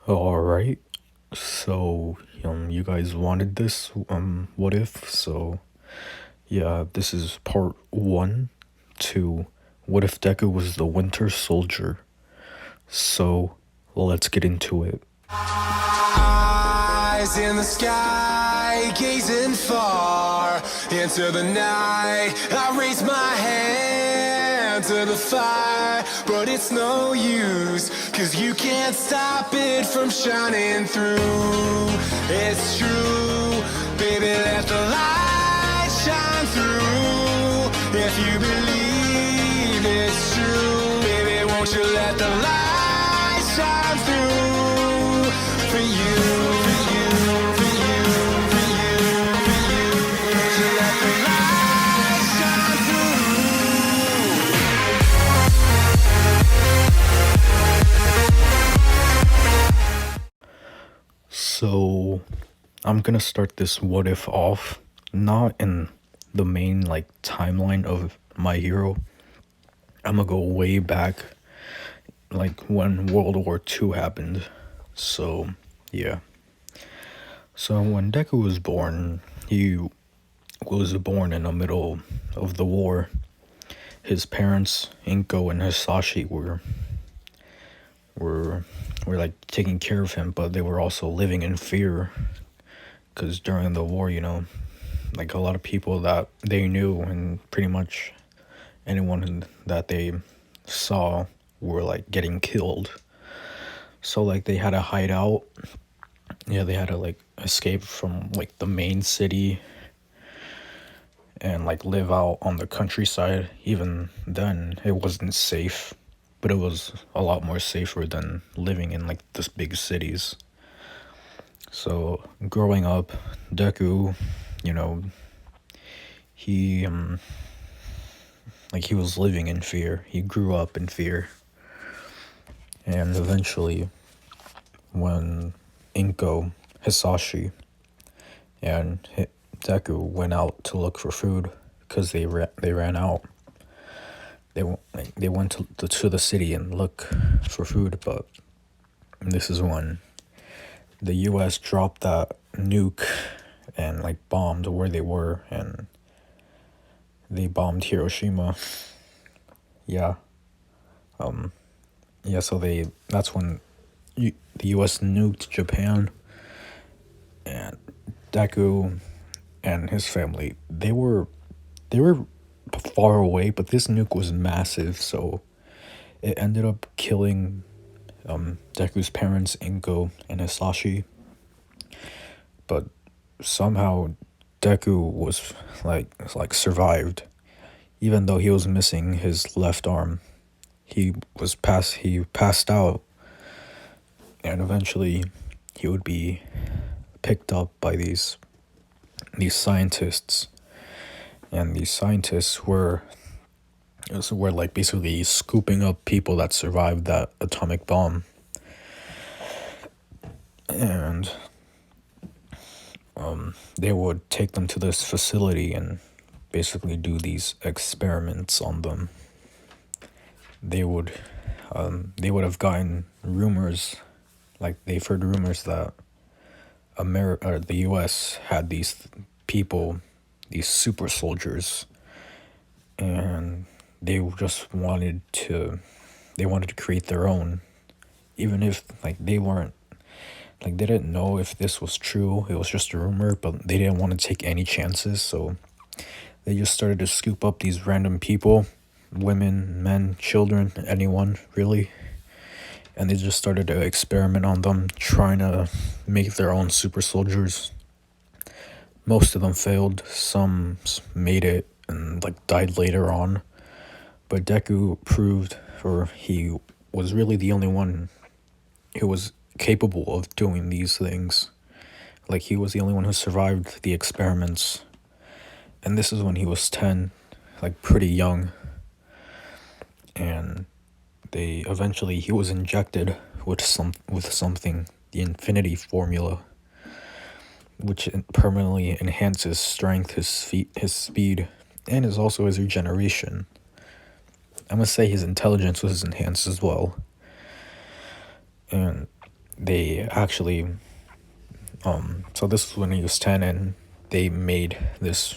All right. So, you guys wanted this, what if? So, yeah, this is part one to what if Deku was the Winter Soldier? So, let's get into it. Eyes in the sky, gazing far into the night. I raise my hand to the fire, but it's no use, 'cause you can't stop it from shining through. It's true, baby, let the light shine through. If you believe it's true, baby, won't you let the light shine through for you, for you, for you, for you, for you. Won't you let the light shine through? So, I'm gonna start this what if off, not in the main, timeline of My Hero. I'm gonna go way back, when World War II happened. So, yeah. So when Deku was born, he was born in the middle of the war. His parents, Inko and Hisashi, were like taking care of him, but they were also living in fear, because during the war, a lot of people that they knew and pretty much anyone that they saw were getting killed. So they had to hide out. Yeah, they had to escape from the main city and live out on the countryside. Even then it wasn't safe, but it was a lot more safer than living in this big cities. So growing up, Deku, he he was living in fear. He grew up in fear. And eventually, when Inko, Hisashi, and Deku went out to look for food because they ran out. They went to the city and look for food, but this is when the U.S. dropped that nuke and bombed where they were, and they bombed Hiroshima. Yeah. Yeah. So that's when the U.S. nuked Japan, and Deku and his family, they were far away, but this nuke was massive, so it ended up killing Deku's parents, Inko and Hisashi. But somehow Deku was survived, even though he was missing his left arm. He passed out, and eventually he would be picked up by these scientists, and these scientists were basically scooping up people that survived that atomic bomb, and they would take them to this facility and basically do these experiments on them. They would have gotten rumors, they've heard rumors that the U.S. had these people, these super soldiers, and they just wanted to create their own, even if they weren't, they didn't know if this was true. It was just a rumor, but they didn't want to take any chances, so they just started to scoop up these random people, women, men, children, anyone really, and they just started to experiment on them, trying to make their own super soldiers. Most of them failed, some made it and died later on, but Deku proved, or he was really the only one who was capable of doing these things. He was the only one who survived the experiments, and this is when he was 10, pretty young. And he was injected with something, the Infinity Formula, which permanently enhances strength, his speed, and is also his regeneration. I must say his intelligence was enhanced as well. And they actually so this was when he was 10, and they made this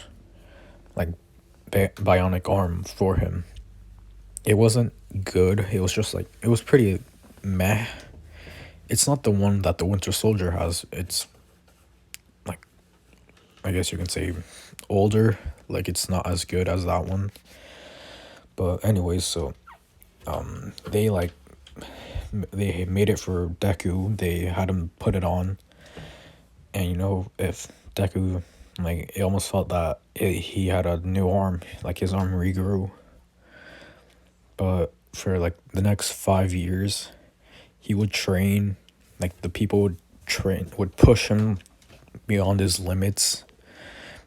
like bionic arm for him. It wasn't good. It was just like, it was pretty meh. It's not the one that the Winter Soldier has. It's like, I guess you can say older. Like, it's not as good as that one. But anyways, so they like they made it for Deku. They had him put it on, and if Deku, like, it almost felt that he had a new arm, like his arm regrew. But for like the next 5 years, he would train. Like, the people would push him beyond his limits.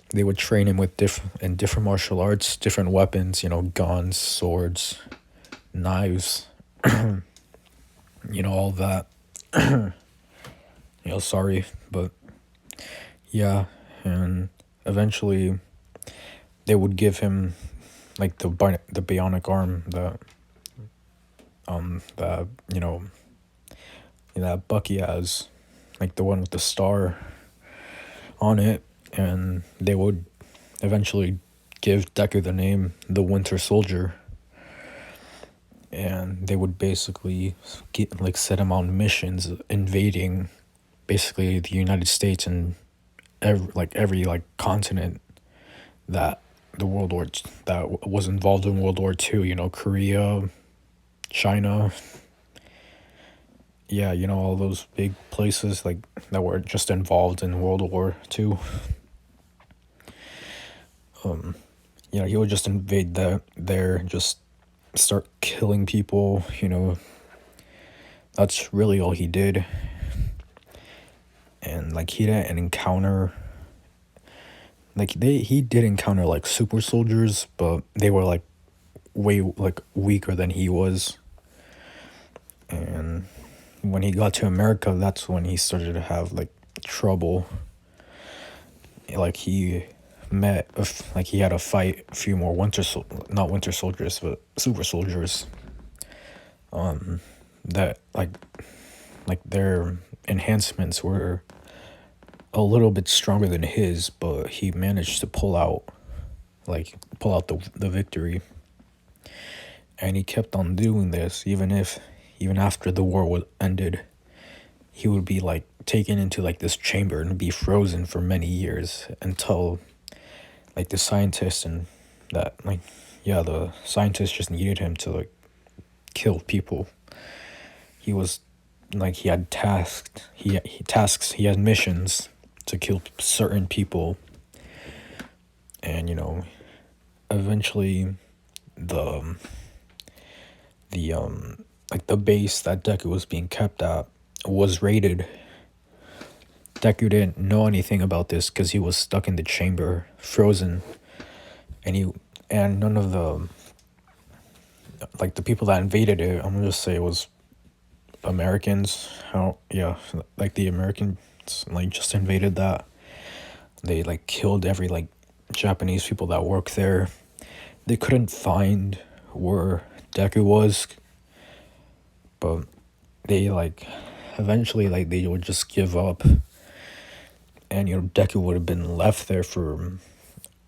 They would train him with different martial arts, different weapons, guns, swords, knives, all that. Sorry, but yeah, and eventually they would give him like the bionic arm that that Bucky has, like the one with the star on it, and they would eventually give Deku the name the Winter Soldier, and they would basically set him on missions invading basically the United States and every continent that that was involved in World War II, Korea, China, yeah, all those big places that were just involved in World War II. He would just invade there, just start killing people, That's really all he did. And he didn't encounter he did encounter super soldiers, but they were way weaker than he was. And when he got to America, that's when he started to have trouble. He he had to fight a few more not winter soldiers, but super soldiers. That their enhancements were a little bit stronger than his, but he managed to pull out the victory. And he kept on doing this, even after the war ended. He would be taken into this chamber and be frozen for many years until the scientists and the scientists just needed him to kill people. He was he had he had missions to kill certain people. And eventually the base that Deku was being kept at was raided. Deku didn't know anything about this because he was stuck in the chamber, frozen, and none of the people that invaded it, I'm gonna just say it was Americans. The Americans just invaded that. They killed every Japanese people that worked there. They couldn't find where Deku was, but they eventually they would just give up. And Deku would have been left there for,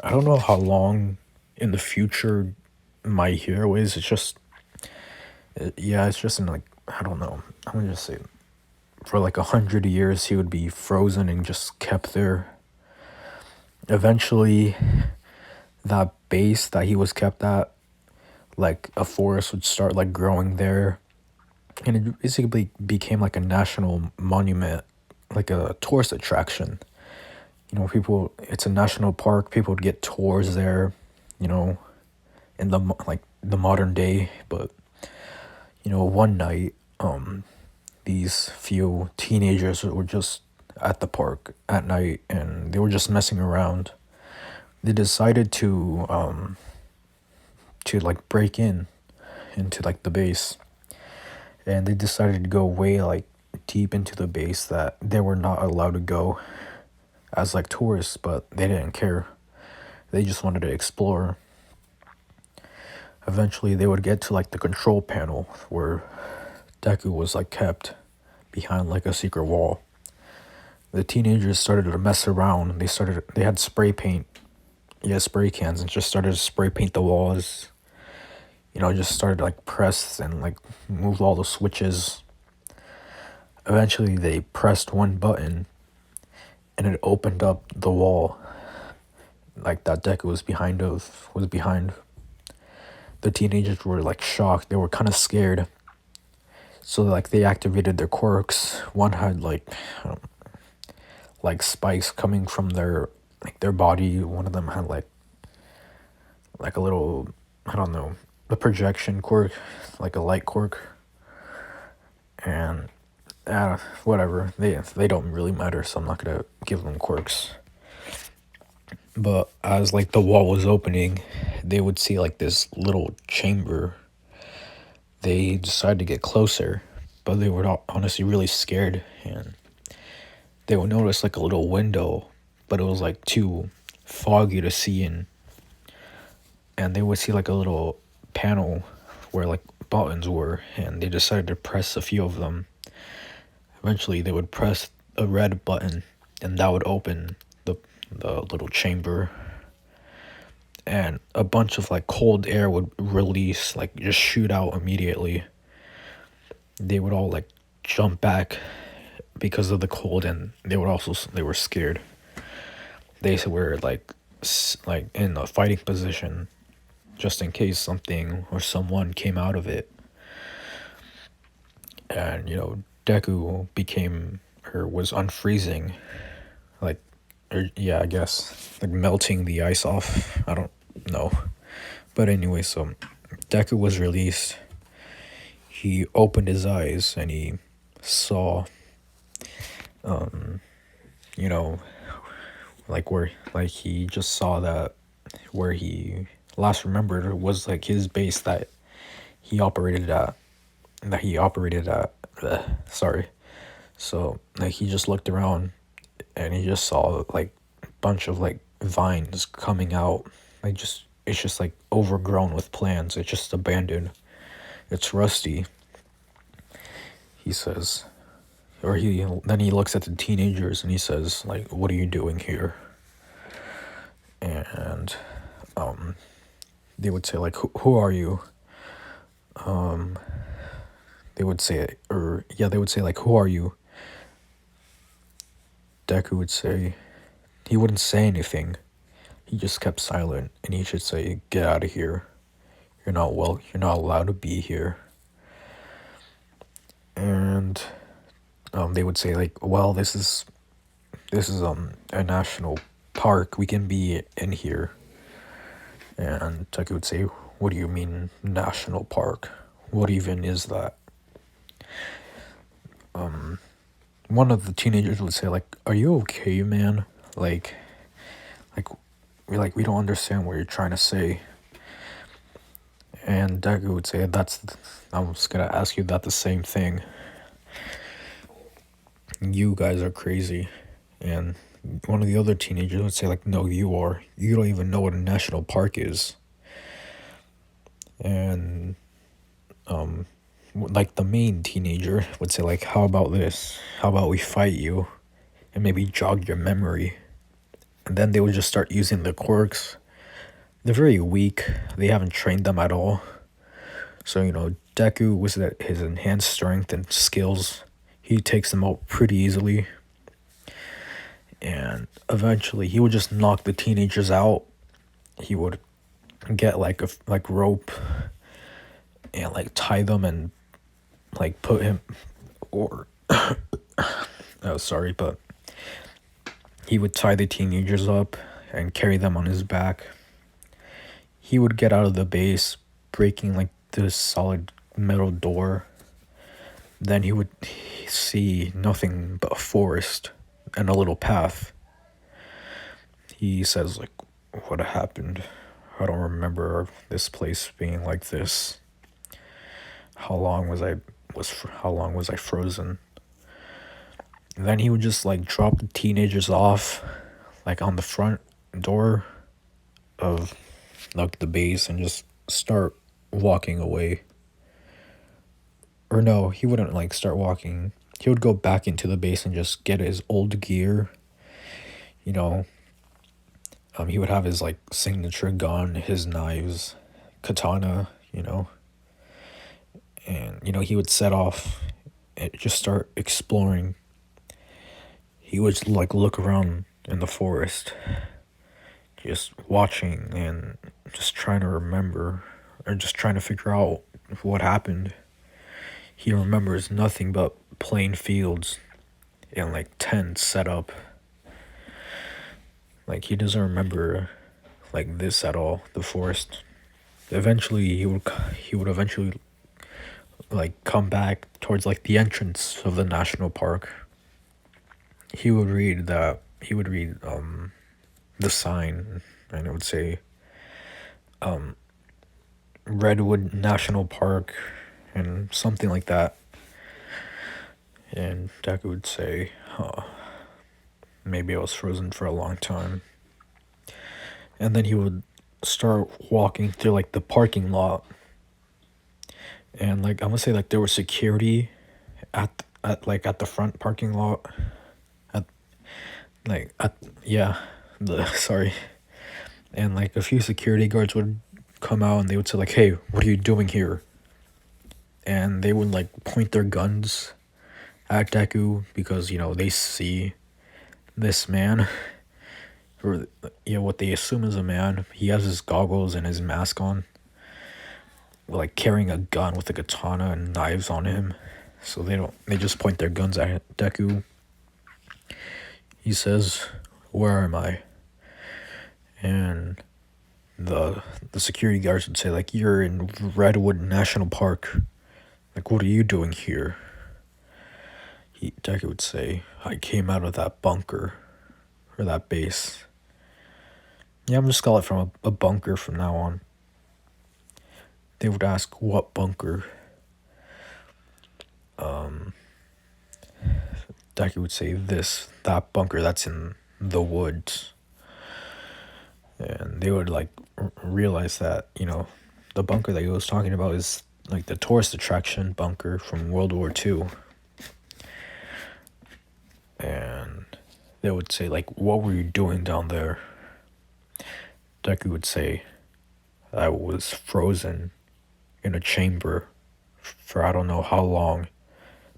I don't know how long in the future my hero is. It's just in I don't know, I'm gonna just say for 100 years he would be frozen and just kept there. Eventually that base that he was kept at, a forest would start growing there, and it basically became a national monument, a tourist attraction. It's a national park. People would get tours there, in the modern day. But one night, these few teenagers were just at the park at night, and they were just messing around. They decided to break into the base, and they decided to go way deep into the base that they were not allowed to go as tourists, but they didn't care. They just wanted to explore. Eventually they would get to the control panel where Deku was kept behind like a secret wall. The teenagers started to mess around. They had spray paint, yeah, spray cans, and just started to spray paint the walls. Just started to like press and like move all the switches. Eventually, they pressed one button, and it opened up the wall, like that Deku was behind. The teenagers were like shocked. They were kind of scared. So like they activated their quirks. One had like spikes coming from their body. One of them had like a little, I don't know, a projection quirk, like a light quirk. And whatever, they don't really matter, so I'm not gonna give them quirks. But as like the wall was opening, they would see like this little chamber. They decided to get closer, but they were honestly really scared, and they would notice like a little window, but it was like too foggy to see in. And they would see like a little panel where like buttons were, and they decided to press a few of them. Eventually, they would press a red button, and that would open the little chamber. And a bunch of like cold air would release, like just shoot out immediately. They would all like jump back because of the cold, and they were scared. They were like in a fighting position, just in case something or someone came out of it. And Deku was unfreezing, like, I guess like melting the ice off. I don't know, but anyway, so Deku was released. He opened his eyes and he saw, like he just saw that where he last remembered was like his base that he operated at. Sorry. So like he just looked around and he just saw like a bunch of like vines coming out. It's just like overgrown with plants. It's just abandoned. It's rusty. He says, then he looks at the teenagers and he says like, "What are you doing here?" And they would say like, who are you? They would say like, "Who are you?" Deku would say, he wouldn't say anything. He just kept silent, and he should say, "Get out of here. You're not allowed to be here." And they would say like, "Well, this is a national park. We can be in here." And Deku would say, "What do you mean national park? What even is that?" One of the teenagers would say like, "Are you okay, man? Like we don't understand what you're trying to say." And Deku would say, I was gonna ask you that the same thing. You guys are crazy. And one of the other teenagers would say like, "No, you are. You don't even know what a national park is." And like the main teenager would say like, "How about this? How about we fight you and maybe jog your memory?" And then they would just start using the quirks. They're very weak. They haven't trained them at all. So, Deku was at his enhanced strength and skills. He takes them out pretty easily. And eventually he would just knock the teenagers out. He would get like rope and like tie them and like put him or oh sorry, but he would tie the teenagers up and carry them on his back. He would get out of the base, breaking like this solid metal door. Then he would see nothing but a forest and a little path. He says like, "What happened? I don't remember this place being like this. How long was I frozen?" And then he would just like drop the teenagers off like on the front door of like the base and just start walking away. Or no, he wouldn't like start walking. he would go back into the base and just get his old gear. You know, he would have his like signature gun, his knives, katana. And he would set off and just start exploring. He would like look around in the forest, just watching and just trying to remember, or just trying to figure out what happened. He remembers nothing but plain fields and like tents set up. Like he doesn't remember like this at all. The forest. Eventually, he would eventually like come back towards like the entrance of the national park. He would read the sign, and it would say Redwood National Park and something like that. And Deku would say, maybe I was frozen for a long time. And then he would start walking through like the parking lot. And like I'm gonna say like there was security at the front parking lot. Sorry. And like a few security guards would come out and they would say like, "Hey, what are you doing here?" And they would like point their guns at Deku because they see this man, or what they assume is a man. He has his goggles and his mask on, like carrying a gun with a katana and knives on him. So they just point their guns at Deku. He says, "Where am I?" And the security guards would say like, "You're in Redwood National Park. Like, what are you doing here?" Deku would say, "I came out of that bunker, or that base." Yeah, I'm just call it from a bunker from now on. They would ask, "What bunker?" Deku would say, that bunker that's in the woods. And they would like realize that, the bunker that he was talking about is like the tourist attraction bunker from World War II. And they would say like, "What were you doing down there?" Deku would say, "I was frozen in a chamber for I don't know how long,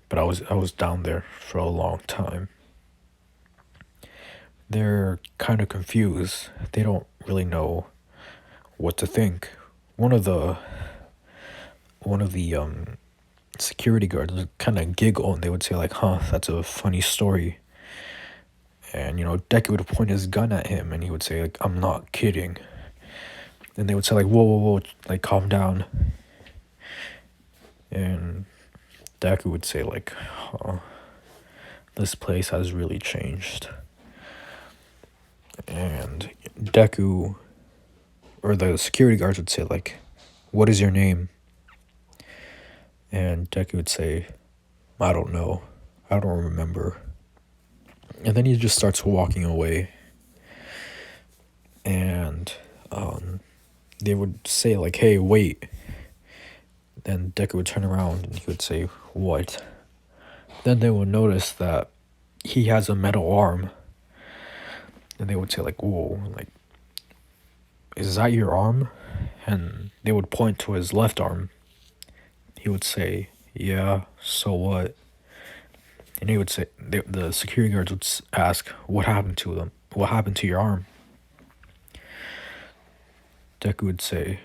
but I was down there for a long time." They're kind of confused. They don't really know what to think. One of the security guards would kind of giggle and they would say like, "Huh, that's a funny story." And Deku would point his gun at him and he would say like, "I'm not kidding." And they would say like, "Whoa, whoa, whoa, like calm down." And Deku would say like, "This place has really changed." And Deku, or the security guards would say like, "What is your name?" And Deku would say, "I don't know. I don't remember." And then he just starts walking away. And they would say like, "Hey, wait." Then Deku would turn around and he would say, "What?" Then they would notice that he has a metal arm. And they would say like, "Whoa, like, is that your arm?" And they would point to his left arm. He would say, "Yeah, so what?" And he would say, the security guards would ask, "What happened to them? What happened to your arm?" Deku would say,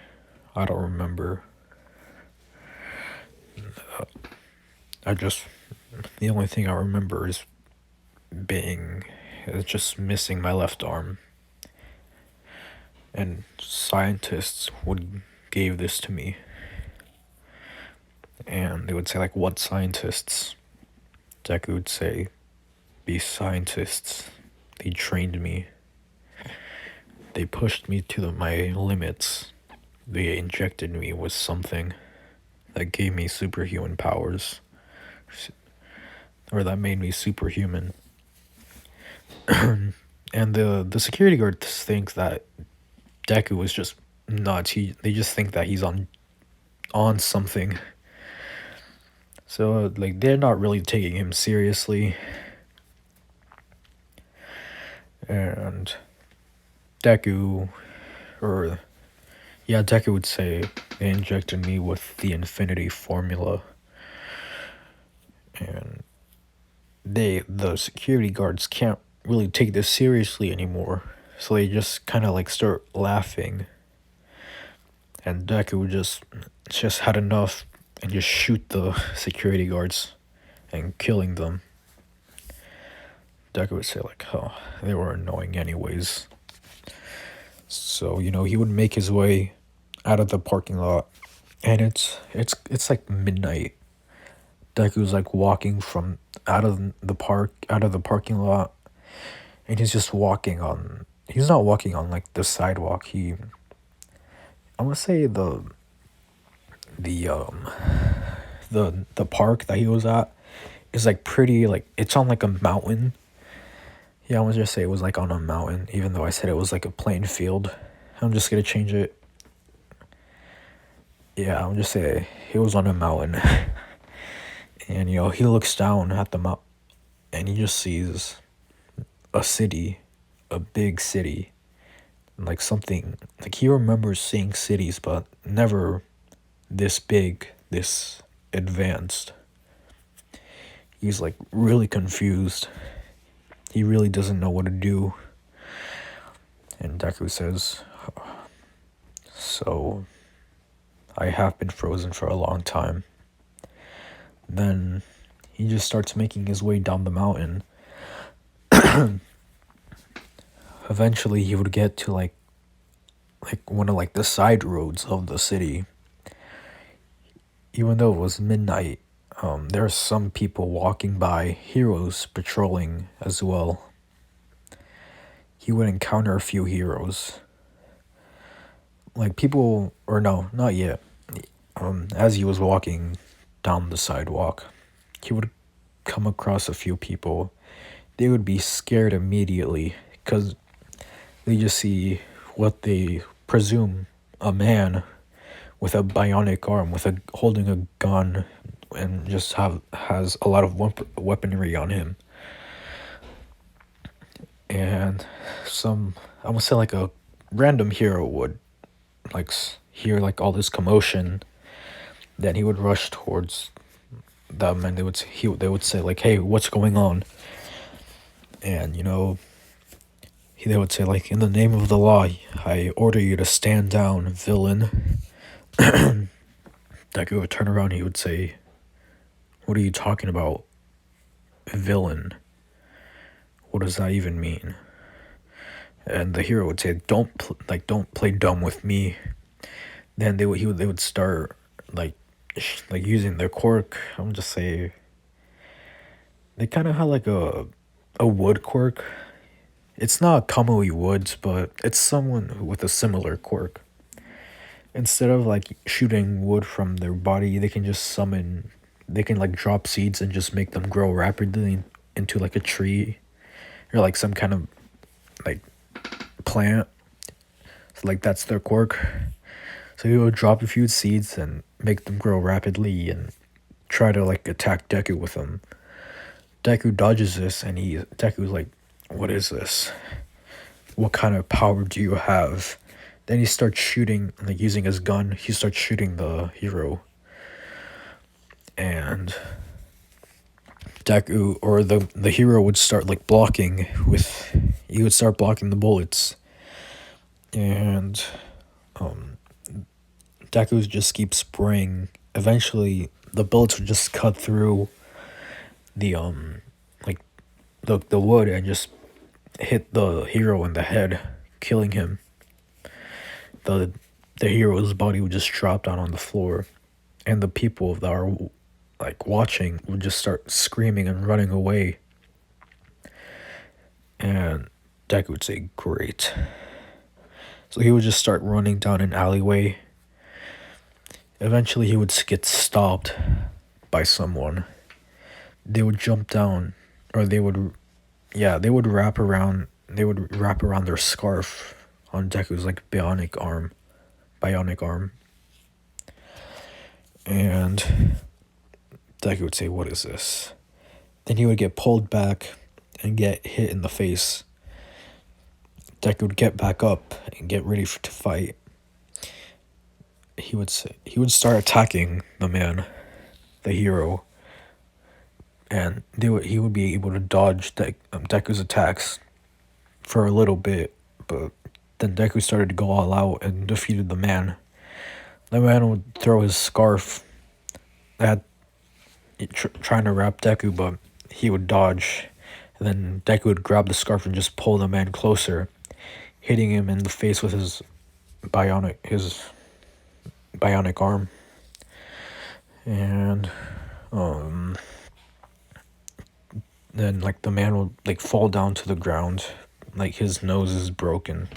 "I don't remember. The only thing I remember is just missing my left arm. And scientists gave this to me." And they would say like, "What scientists?" Deku would say, "These scientists, they trained me. They pushed me to my limits. They injected me with something that gave me superhuman powers, or that made me superhuman." And the security guards think that Deku was just nuts. They just think that he's on something. So like they're not really taking him seriously, and Deku, or yeah, Deku would say they injected me with the infinity formula, and the security guards can't really take this seriously anymore, so they just kind of like start laughing, and Deku would just had enough and just shoot the security guards and killing them. Deku would say like, oh, they were annoying anyways. So, he would make his way out of the parking lot, and it's like midnight. Deku's like walking from out of the parking lot, and he's just walking on. He's not walking on like the sidewalk. I want to say the the park that he was at is like pretty, like it's on like a mountain. Yeah, I want to just say it was like on a mountain, even though I said it was like a plain field. I'm just gonna change it. Yeah, I'm just say he was on a mountain. And he looks down at the mountain, and he just sees a city, a big city, like something, like he remembers seeing cities, but never this big, this advanced. He's like really confused. He really doesn't know what to do. And Deku says, so I have been frozen for a long time. Then he just starts making his way down the mountain. Eventually he would get to like one of like the side roads of the city. Even though it was midnight, there are some people walking by, heroes patrolling as well. He would encounter a few heroes. Like people, or no, not yet. As he was walking down the sidewalk, he would come across a few people. They would be scared immediately because they just see what they presume a man with a bionic arm, holding a gun, and just has a lot of weaponry on him. And I would say like a random hero would like hear like all this commotion. Then he would rush towards them, and they would say like, "Hey, what's going on?" And they would say like, "In the name of the law, I order you to stand down, villain." Deku would turn around. He would say, "What are you talking about, villain? What does that even mean?" And the hero would say, "Don't play dumb with me." Then they would start like using their quirk. I'm just say they kind of had like a wood quirk. It's not Kamui Woods, but it's someone with a similar quirk. Instead of like shooting wood from their body, they can just summon. They can like drop seeds and just make them grow rapidly into like a tree, or like some kind of like plant. So like that's their quirk. So he would drop a few seeds and make them grow rapidly and try to like attack Deku with them. Deku dodges this, and Deku's like, "What is this? What kind of power do you have?" Then he starts shooting, like using his gun. He starts shooting the hero, and Deku, or the hero would start like blocking with. He would start blocking the bullets, and Deku just keeps spraying. Eventually, the bullets would just cut through the like the wood and just hit the hero in the head, killing him. The hero's body would just drop down on the floor, and the people that are like watching would just start screaming and running away. And Deku would say, "Great." So he would just start running down an alleyway. Eventually he would get stopped by someone. They would jump down, or they would wrap around their scarf on Deku's like bionic arm. And Deku would say, "What is this?" Then he would get pulled back and get hit in the face. Deku would get back up and get ready to fight. He would start attacking the man, the hero, and he would be able to dodge Deku's attacks for a little bit, but then Deku started to go all out and defeated the man. The man would throw his scarf at trying to wrap Deku, but he would dodge. And then Deku would grab the scarf and just pull the man closer, hitting him in the face with his bionic arm. And then like the man would like fall down to the ground, like his nose is broken.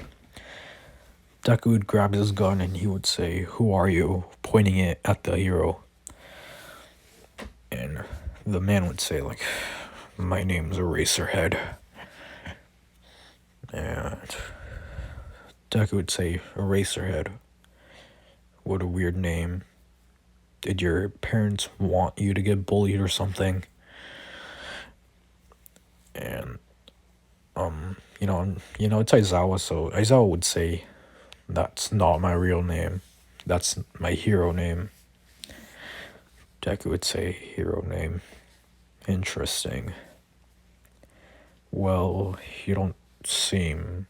Deku would grab his gun and he would say, "Who are you?" pointing it at the hero. And the man would say, like, "My name's Eraserhead." And Deku would say, "Eraserhead, what a weird name. Did your parents want you to get bullied or something?" And it's Aizawa, so Aizawa would say, "That's not my real name. That's my hero name." Deku would say, "Hero name. Interesting. Well, you don't seem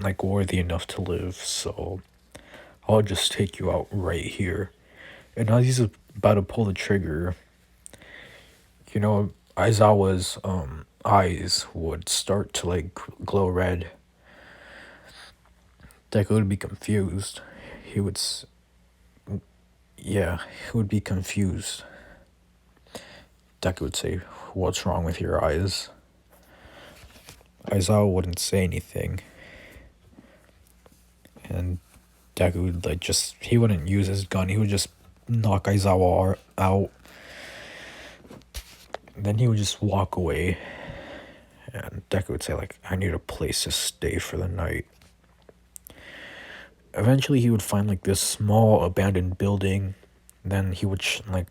like worthy enough to live, so I'll just take you out right here." And as he's about to pull the trigger, Aizawa's eyes would start to like glow red. Deku would be confused. He would be confused. Deku would say, "What's wrong with your eyes?" Aizawa wouldn't say anything. And Deku would he wouldn't use his gun, he would just knock Aizawa out. Then he would just walk away. And Deku would say, like, "I need a place to stay for the night." Eventually he would find like this small abandoned building. Then he would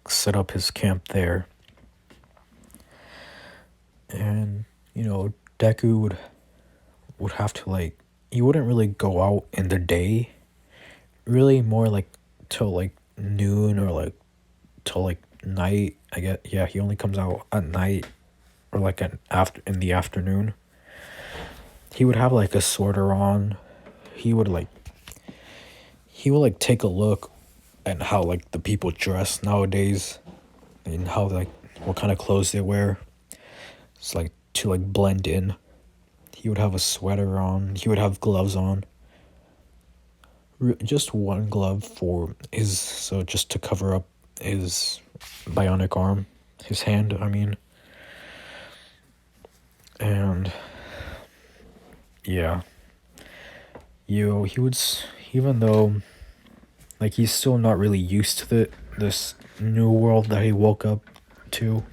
set up his camp there. And Deku would have to he wouldn't really go out in the day, really, more like till like noon or like till like night. I guess, yeah, he only comes out at night or like in the afternoon. He would have like a sweater on. He would take a look at how like the people dress nowadays and how what kind of clothes they wear. It's like to like blend in. He would have a sweater on. He would have gloves on. Just one glove just to cover up his bionic arm, his hand, I mean. And yeah, he would, even though he's still not really used to this new world that he woke up to,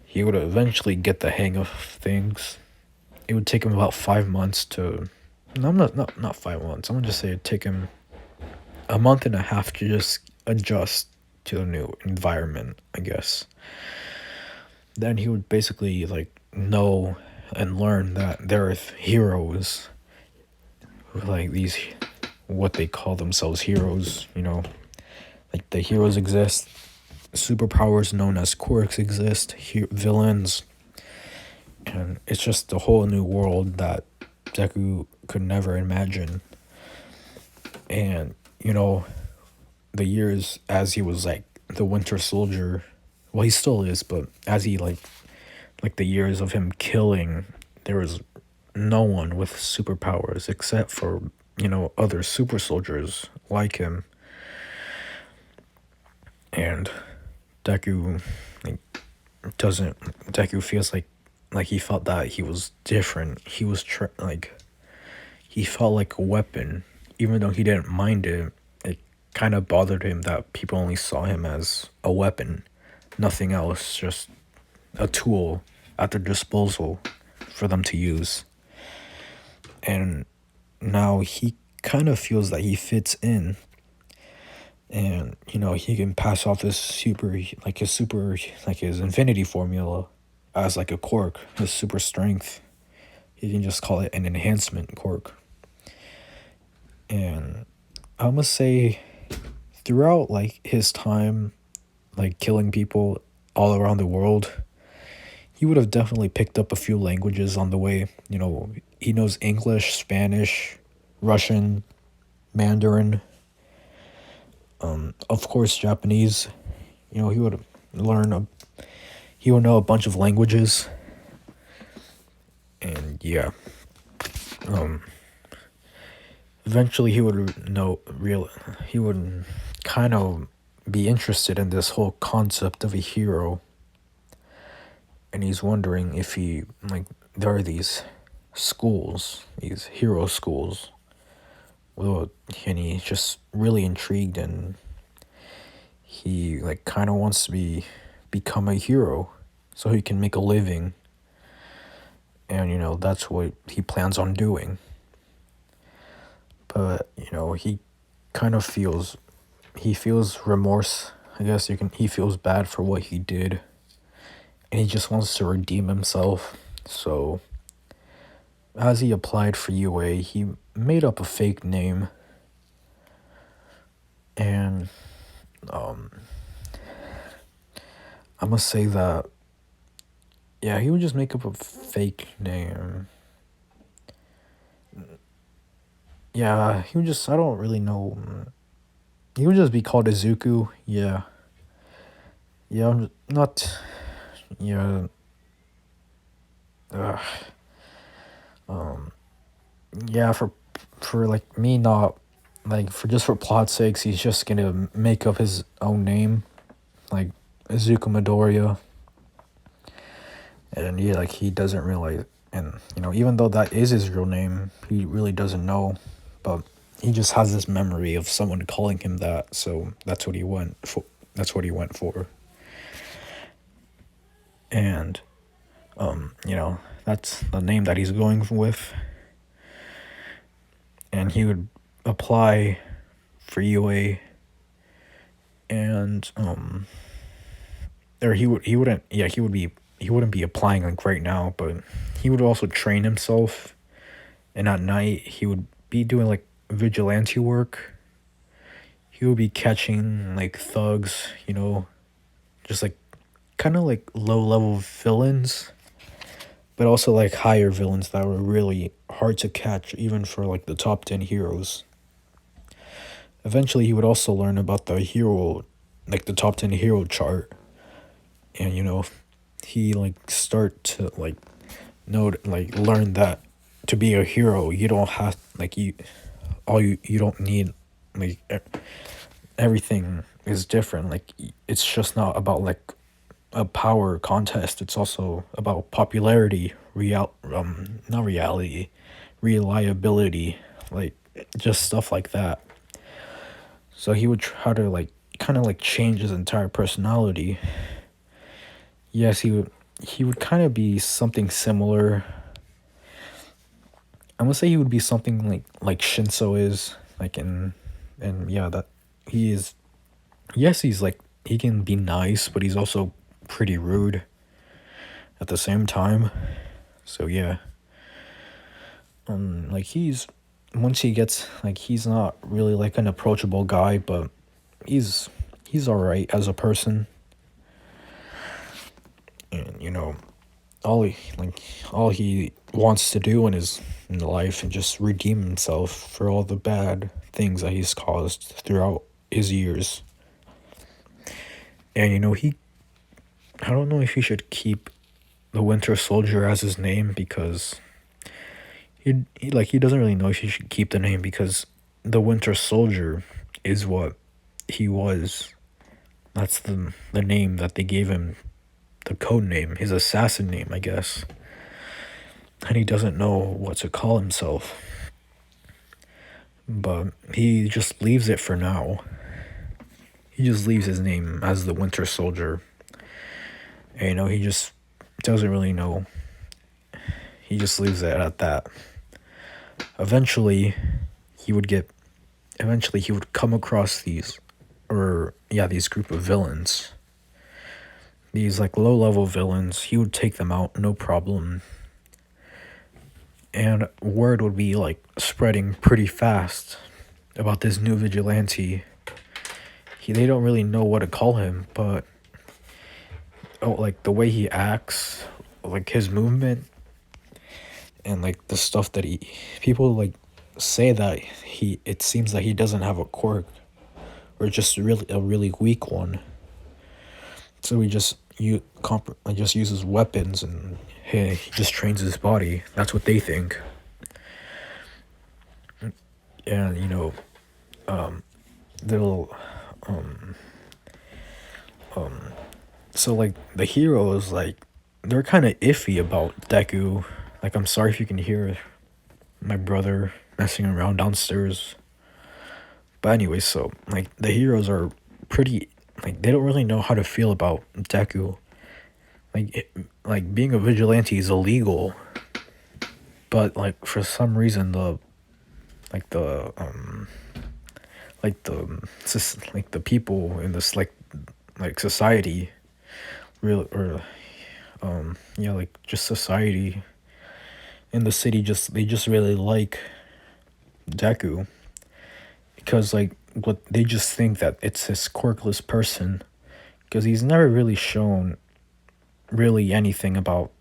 he would eventually get the hang of things. It would take him about 5 months to, no, not 5 months. I'm gonna just say it'd take him a month and a half to just adjust to the new environment, I guess. Then he would basically know and learn that there are heroes, these, what they call themselves, heroes. The heroes exist. Superpowers known as quirks exist. Villains. And it's just a whole new world that Deku could never imagine. And, the years as he was the Winter Soldier, well, he still is, but as he the years of him killing, there was no one with superpowers except for, other super soldiers like him. And Deku Deku feels like he felt that he was different. He was he felt like a weapon, even though he didn't mind it. It kind of bothered him that people only saw him as a weapon, nothing else, just a tool at their disposal for them to use. And now he kind of feels that he fits in, and he can pass off his infinity formula as like a quirk, his super strength. You can just call it an enhancement quirk. And I must say, throughout like his time like killing people all around the world, he would have definitely picked up a few languages on the way. He knows English, Spanish, Russian, Mandarin, of course Japanese. He would he would know a bunch of languages. And yeah, eventually he would kind of be interested in this whole concept of a hero. And he's wondering if there are these schools, these hero schools. Well, and he's just really intrigued, and he like kind of wants to become a hero so he can make a living. And that's what he plans on doing. But he kind of feels remorse, I guess he feels bad for what he did, and he just wants to redeem himself. So as he applied for UA, he made up a fake name. And I must say that, yeah, he would just make up a fake name. Yeah, he would just, I don't really know. He would just be called Izuku. Yeah. Yeah, I'm not, yeah. Uh, yeah, for like me not, like for plot sakes, he's just gonna make up his own name, like Izuku Midoriya. And yeah, like he doesn't realize, and even though that is his real name, he really doesn't know. But he just has this memory of someone calling him that, so that's what he went for. And that's the name that he's going with. And he would apply for UA, and or he wouldn't be applying like right now, but he would also train himself, and at night he would be doing like vigilante work. He would be catching like thugs, just like kind of like low level villains, but also like higher villains that were really hard to catch even for like the top 10 heroes. Eventually he would also learn about the top 10 hero chart. And he like start to like learn that to be a hero you don't have you don't need like everything is different. Like it's just not about like a power contest, it's also about popularity, not reality, reliability, like just stuff like that. So he would try to like kind of like change his entire personality. Yes, he would kind of be something similar. I'm gonna say he would be something like Shinso is, like and yeah, that he is. Yes, he's like, he can be nice, but he's also pretty rude at the same time. So yeah. Like he's not really like an approachable guy, but he's alright as a person. And all he wants to do in life and just redeem himself for all the bad things that he's caused throughout his years. And I don't know if he should keep the Winter Soldier as his name, because he doesn't really know if he should keep the name, because the Winter Soldier is what he was. That's the name that they gave him, the code name, his assassin name, I guess. And he doesn't know what to call himself. But he just leaves it for now. He just leaves his name as the Winter Soldier. And he just doesn't really know. He just leaves it at that. Eventually he would come across these or yeah, these group of villains, these like low level villains. He would take them out, no problem. And word would be like spreading pretty fast about this new vigilante. They don't really know what to call him, but like the way he acts, like his movement, and like the stuff that people like say that it seems that he doesn't have a quirk, or just really a really weak one. So he just just uses weapons, and he just trains his body. That's what they think. And they'll so like the heroes, like they're kind of iffy about Deku. Like, I'm sorry if you can hear my brother messing around downstairs. But anyway, so like the heroes are pretty, like they don't really know how to feel about Deku. Like being a vigilante is illegal, but like for some reason the people in this like society really, or like just society in the city, they just really like Deku, because like what they just think that it's this quirkless person, because he's never really shown really anything about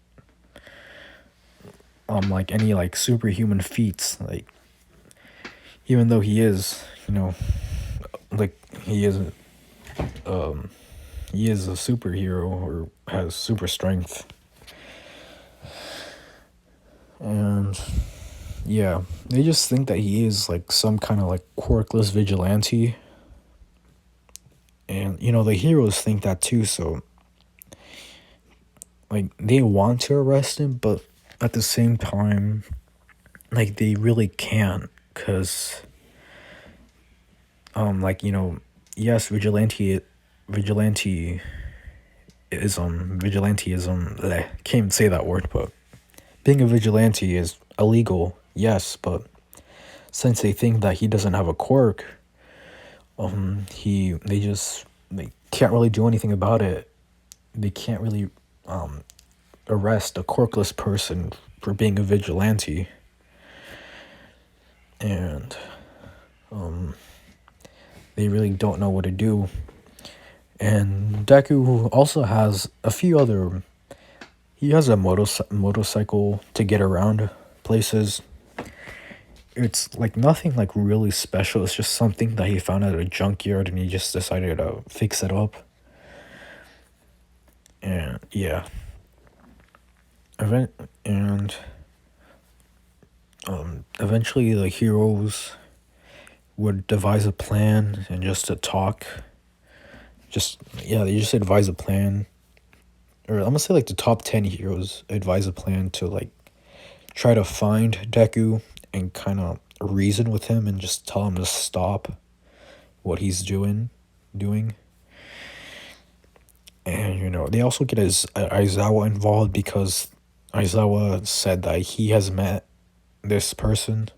like any like superhuman feats, like even though he is like he is a superhero or has super strength. And yeah, they just think that he is like some kind of like quirkless vigilante. And the heroes think that too, so like they want to arrest him, but at the same time, like they really can't, because yes, vigilanteism, can't even say that word, but being a vigilante is illegal, yes, but since they think that he doesn't have a quirk, they can't really do anything about it. They can't really arrest a quirkless person for being a vigilante. And they really don't know what to do. And Deku also has a few other... He has a motorcycle to get around places. It's like nothing like really special. It's just something that he found at a junkyard, and he just decided to fix it up. And yeah. Eventually the heroes would devise a plan, and just to talk. They just advise a plan. Or I'm gonna say like the top 10 heroes advise a plan to like try to find Deku and kind of reason with him and just tell him to stop what he's doing. And they also get Aizawa involved, because Aizawa said that he has met this person,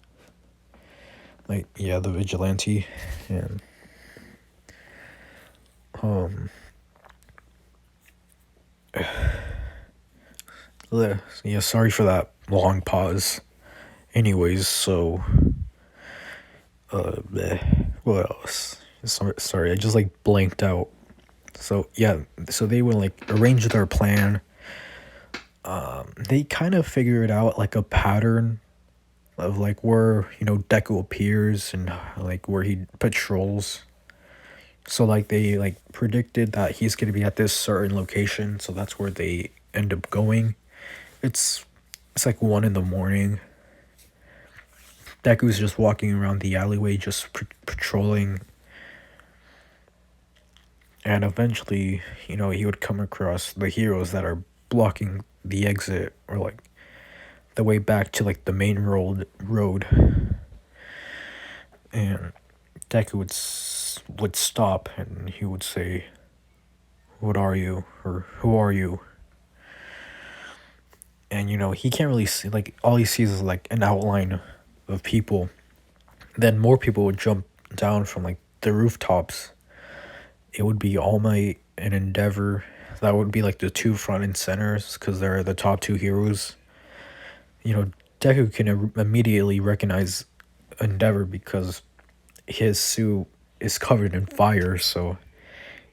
like the vigilante. And sorry for that long pause. Anyways, so what else? Sorry, I just like blanked out. So they would like arrange their plan. They kind of figured out like a pattern of like where Deku appears, and like where he patrols. So like they like predicted that he's gonna be at this certain location, so that's where they end up going. It's like 1 a.m. Deku's just walking around the alleyway, just patrolling. And eventually, he would come across the heroes that are blocking the exit, or like the way back to like the main road. And Deku would stop, and he would say, "What are you?" or "Who are you?" And he can't really see, like all he sees is like an outline of people. Then more people would jump down from like the rooftops, it would be All Might and Endeavor. That would be like the two front and centers because they're the top two heroes. You know, Deku can immediately recognize Endeavor because his suit is covered in fire, so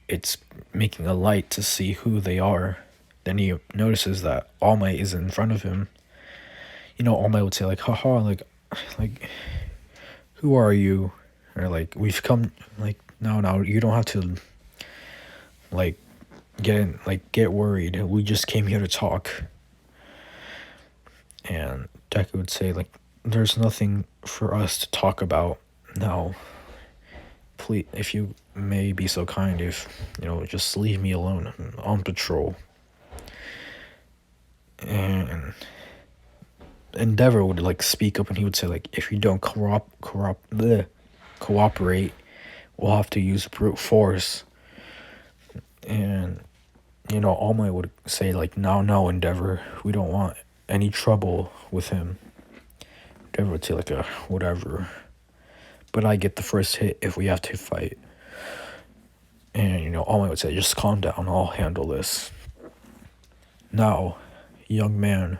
it's making a light to see who they are. Then he notices that All Might is in front of him. You know, All Might would say like, "Haha, like, who are you?" Or like, "We've come." Like, no, you don't have to. Like, get worried. We just came here to talk. And Deku would say like, "There's nothing for us to talk about now. Please, if you may be so kind, if just leave me alone. I'm on patrol." And Endeavor would like speak up, and he would say like, "If you don't cooperate, we'll have to use brute force." And All Might would say like, "No, Endeavor, we don't want any trouble with him." Endeavor would say like, "Whatever, but I get the first hit if we have to fight." And All Might would say, "Just calm down, I'll handle this. Now, young man,"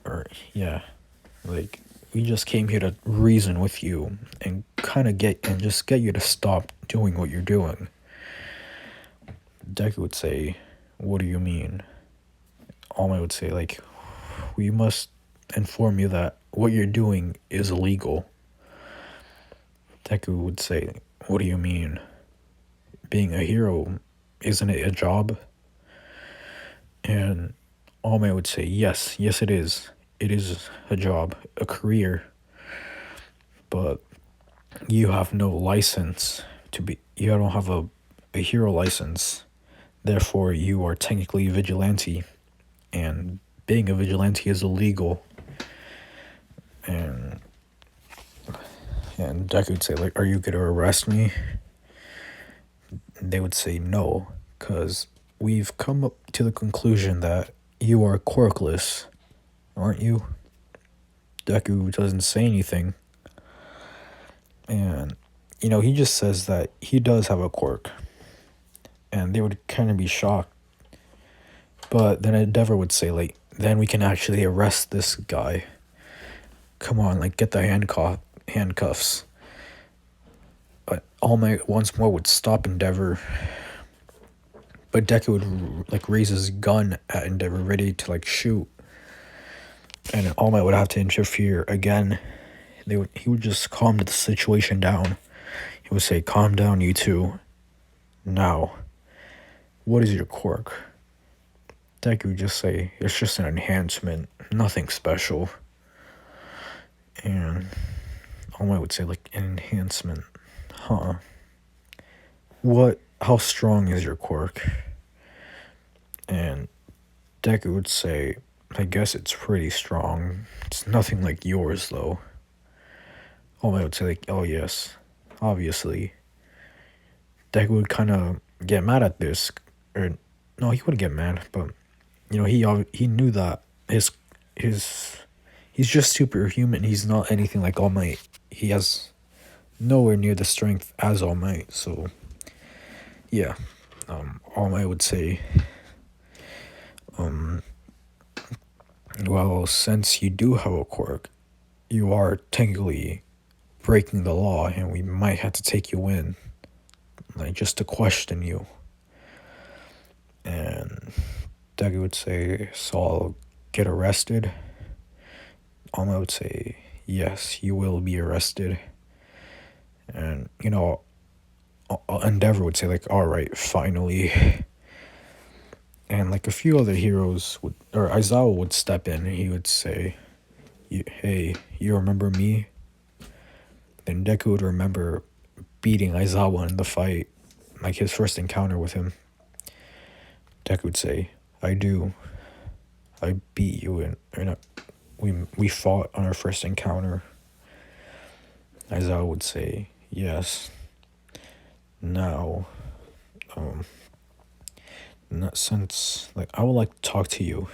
or yeah, like, "we just came here to reason with you and just get you to stop doing what you're doing." Deku would say, "What do you mean?" All Might would say like, "We must inform you that what you're doing is illegal." Deku would say, "What do you mean? Being a hero, isn't it a job?" And All Might would say, yes, it is. It is a job, a career. But you have no license you don't have a hero license. Therefore, you are technically a vigilante. And being a vigilante is illegal." And Deku would say, like, "Are you going to arrest me?" They would say no, because we've come up to the conclusion that you are quirkless, aren't you? Deku doesn't say anything. And, he just says that he does have a quirk. And they would kind of be shocked. But then Endeavor would say, like, "Then we can actually arrest this guy. Come on, like, get the handcuffs." But All Might once more would stop Endeavor. But Deku would, like, raise his gun at Endeavor, ready to, like, shoot. And All Might would have to interfere again. He would just calm the situation down. He would say, "Calm down, you two. Now, what is your quirk?" Deku would just say, "It's just an enhancement, nothing special." And All Might would say, like, "An enhancement, huh? How strong is your quirk?" And Deku would say, "I guess it's pretty strong. It's nothing like yours, though." All Might would say, like, "Oh, yes, obviously." Deku would kind of get mad at this. Or, no, he wouldn't get mad, but, he knew that he's just superhuman. He's not anything like All Might. He has nowhere near the strength as All Might, so, yeah. All Might would say, "Well, since you do have a quirk, you are technically breaking the law, and we might have to take you in, like, just to question you." And Deku would say, "So I'll get arrested?" All Might would say, "Yes, you will be arrested." And, Endeavor would say, like, "All right, finally." And, like, a few other heroes or Aizawa would step in, and he would say, "Hey, you remember me?" Then Deku would remember beating Aizawa in the fight, like his first encounter with him. Deku would say, "I do. I beat you, and we fought on our first encounter." Aizawa would say, "Yes. Now, since, like, I would like to talk to you."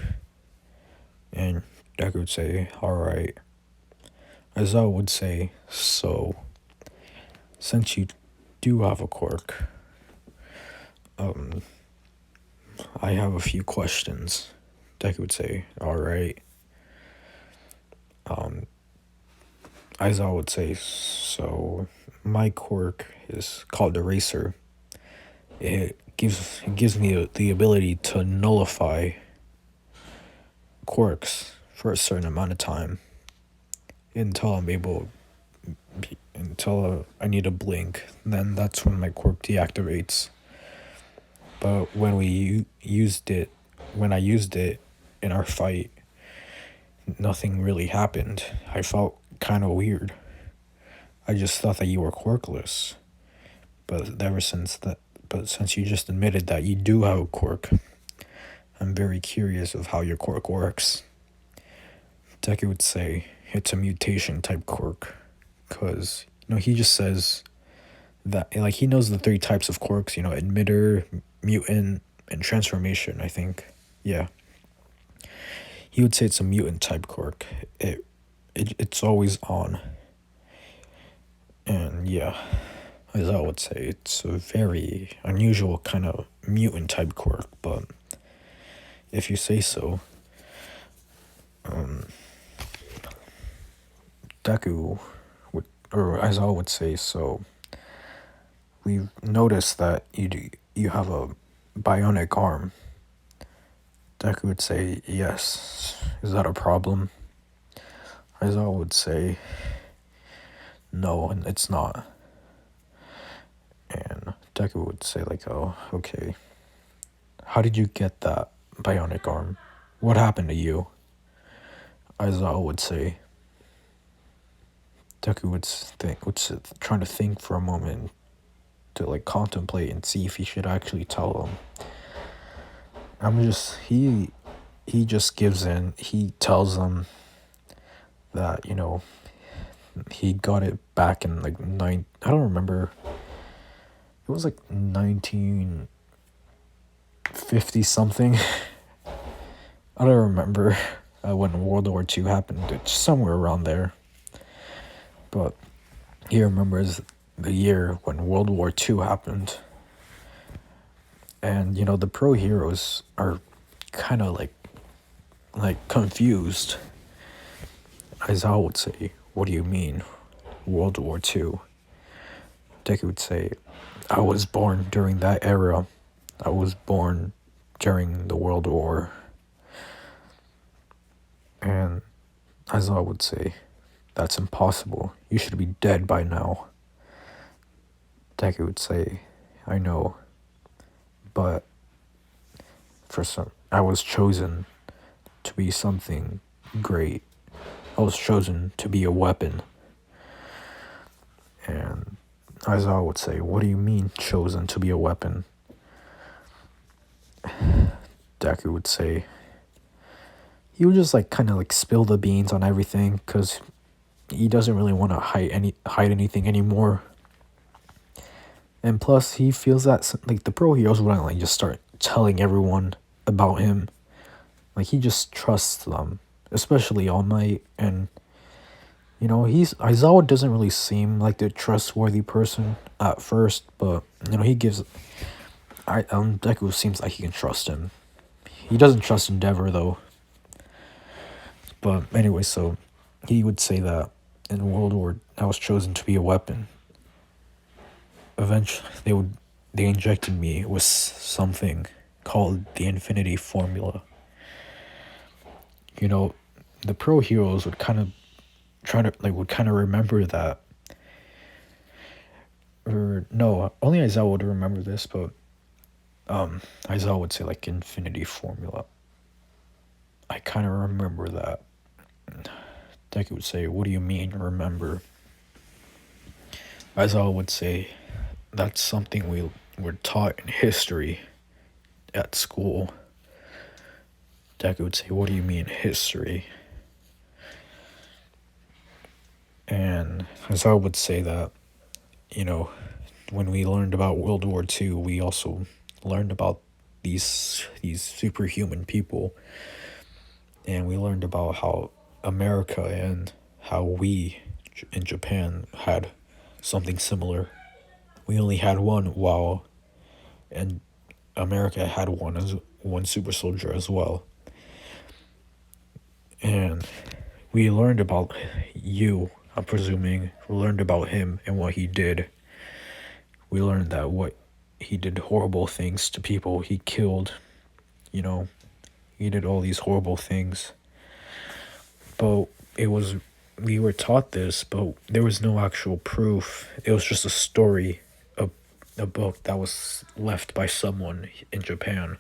And Deku would say, "All right." Aizawa would say, "So, since you do have a quirk, I have a few questions. Deku would say, all right. Aizawa would say, so my quirk is called Eraser. It gives me the ability to nullify quirks for a certain amount of time until I'm able until I need to blink. Then that's when my quirk deactivates. But when I used it in our fight, nothing really happened. I felt kind of weird. I just thought that you were quirkless. But since you just admitted that you do have a quirk, I'm very curious of how your quirk works. Deku would say it's a mutation type quirk, cause he just says that he knows the three types of quirks. Emitter, mutant, and transformation. I think, yeah. He would say it's a mutant type quirk. It's always on. And yeah, as I would say, it's a very unusual kind of mutant type quirk, but if you say so. Deku would, or as I would say, so we've noticed that you have a bionic arm. Deku would say, yes. Is that a problem? As I would say, no, it's not. And Deku would say, oh, okay. How did you get that bionic arm? What happened to you? Aizawa would say. Deku would trying to think for a moment to contemplate and see if he should actually tell them. He just gives in. He tells them that he got it back in I don't remember. It was 1950 something. I don't remember when World War II happened. It's somewhere around there. But he remembers the year when World War II happened. And the pro heroes are kind of confused. Aizawa would say, what do you mean, World War II? Deku would say, I was born during that era. I was born during the World War. And Aizawa would say, that's impossible. You should be dead by now. Deku would say, I know. But I was chosen to be something great. I was chosen to be a weapon. And Aizawa would say, what do you mean chosen to be a weapon? Deku would say, he would just kind of spill the beans on everything because he doesn't really want to hide anything anymore. And plus, he feels that the pro heroes wouldn't just start telling everyone about him. He just trusts them, especially All Might. And Aizawa doesn't really seem like the trustworthy person at first, but Deku seems like he can trust him. He doesn't trust Endeavor though. But anyway, so he would say that in World War I was chosen to be a weapon. Eventually, they injected me with something called the Infinity Formula. The pro heroes would kind of remember that. Or no, only Aizawa would remember this, but Aizawa would say Infinity Formula. I kind of remember that. Deku would say, what do you mean, remember? Aizawa would say, that's something we were taught in history at school. Deku would say, what do you mean, history? And Aizawa would say that, when we learned about World War II, we also learned about these superhuman people. And we learned about how America and how we in Japan had something similar. We only had one, and America had one super soldier as well. And we learned about I'm presuming, we learned about him and what he did. We learned that he did horrible things to people. He killed, you know, he did all these horrible things. But we were taught this, but there was no actual proof. It was just a story, a book that was left by someone in Japan.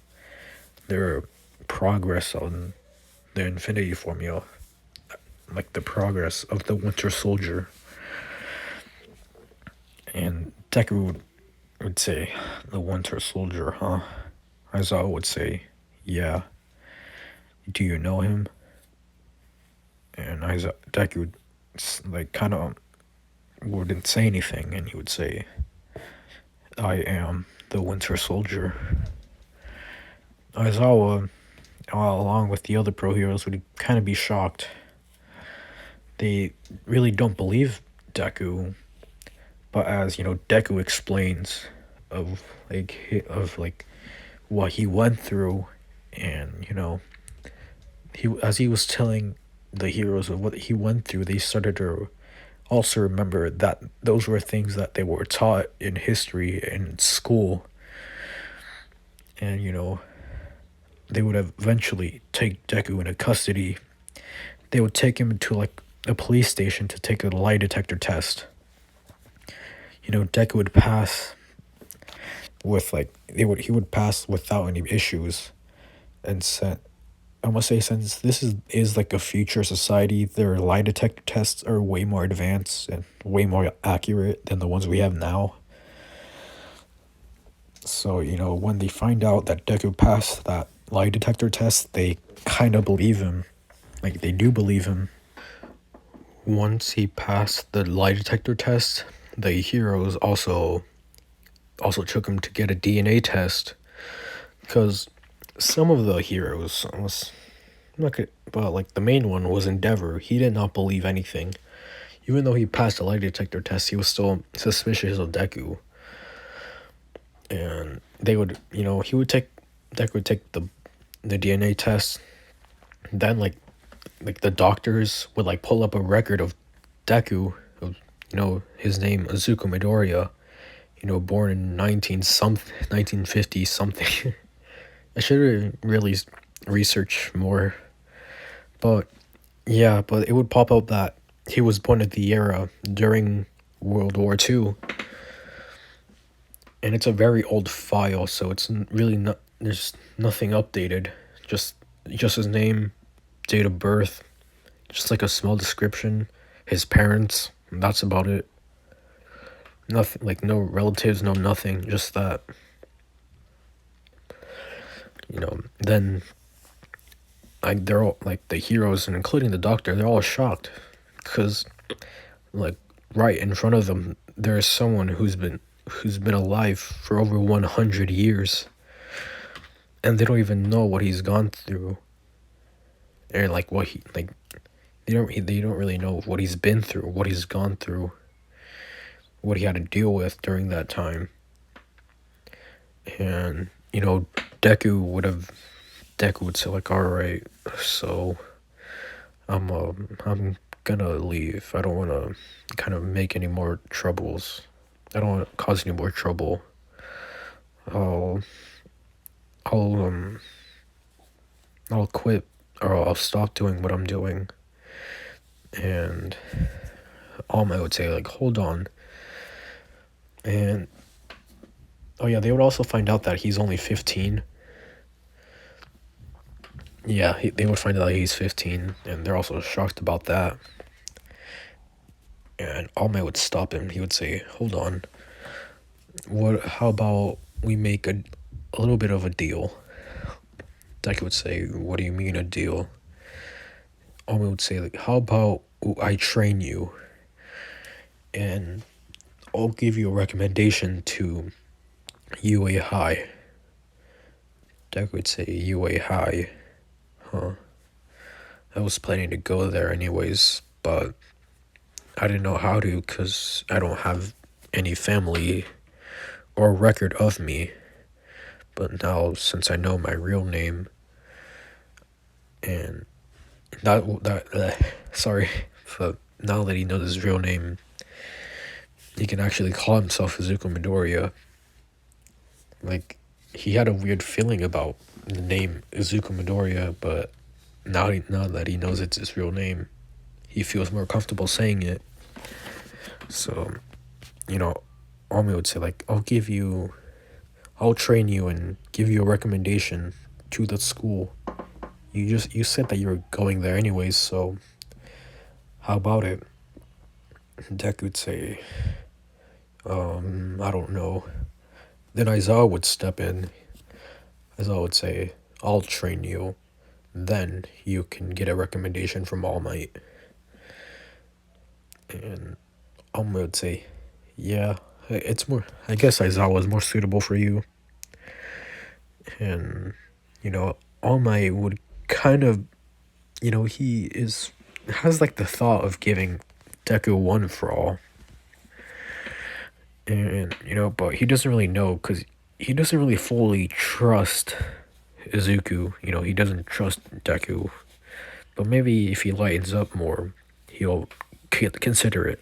Their progress on the Infinity Formula, like the progress of the Winter Soldier. And Deku would say, the Winter Soldier, huh? Aizawa would say, yeah. Do you know him? And Deku would, like, kind of wouldn't say anything, and he would say, I am the Winter Soldier. Aizawa, along with the other pro heroes, would kind of be shocked. They really don't believe Deku, but as Deku explains of what he went through, and he was telling the heroes of what he went through, they started to also remember that those were things that they were taught in history in school. And they would eventually take Deku into custody. They would take him to like a police station to take a lie detector test. Deku would pass with he would pass without any issues. And I must say, since this is like a future society, their lie detector tests are way more advanced and way more accurate than the ones we have now. So, when they find out that Deku passed that lie detector test, they kind of believe him. Like, they do believe him. Once he passed the lie detector test, the heroes also took him to get a DNA test, because some of the heroes but like the main one was Endeavor. He did not believe anything. Even though he passed the lie detector test, he was still suspicious of Deku. And Deku would take the DNA test. Then like the doctors would like pull up a record of Deku, of his name Izuku Midoriya, born in 1950 something. I should really research more. But yeah, but it would pop up that he was born at the era during World War II. And it's a very old file, so it's really not, there's nothing updated. Just his name, date of birth, just like a small description, his parents, that's about it. Nothing, like no relatives, no nothing, just that. Then they're all like the heroes, and including the doctor, they're all shocked, because like right in front of them there's someone who's been alive for over 100 years, and they don't even know what he's gone through, or like what he like they don't really know what he's been through, what he's gone through, what he had to deal with during that time. And Deku would say like, all right, so I'm gonna leave. I don't want to kind of make any more troubles. I don't want to cause any more trouble. I'll quit, or I'll stop doing what I'm doing. And All Might would say like, hold on. And oh yeah, they would also find out that he's only 15. Yeah, they would find out that he's 15, and they're also shocked about that. And All Might would stop him. He would say, hold on. How about we make a little bit of a deal? Deku would say, what do you mean a deal? All Might would say, like, how about I train you, and I'll give you a recommendation to UA High. Deku would say, UA High. Huh. I was planning to go there anyways, but I didn't know how to, because I don't have any family or record of me But now, since I know my real name, and sorry, but now that he knows his real name, he can actually call himself Izuku Midoriya. Like, he had a weird feeling about the name Izuku Midoriya, but now that he knows it's his real name, he feels more comfortable saying it. So, Army would say, like, I'll train you and give you a recommendation to the school. You said that you were going there anyways, so how about it? Deku would say, I don't know. Then Aizawa would step in. Aizawa would say, I'll train you. Then you can get a recommendation from All Might. And Alma would say, yeah, I guess Aizawa is more suitable for you. And, All Might would kind of, has like the thought of giving Deku one for all. And, but he doesn't really know, because he doesn't really fully trust Izuku. He doesn't trust Deku. But maybe if he lightens up more, he'll consider it.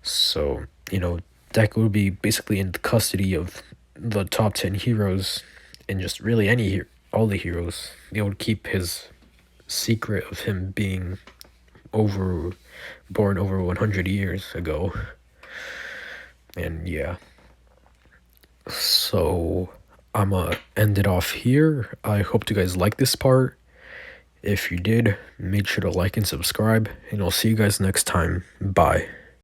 So, Deku would be basically in the custody of the top 10 heroes, and just really all the heroes. They would keep his secret of him being born over 100 years ago. And yeah. So, I'm gonna end it off here. I hope you guys like this part. If you did, make sure to like and subscribe, and I'll see you guys next time. Bye.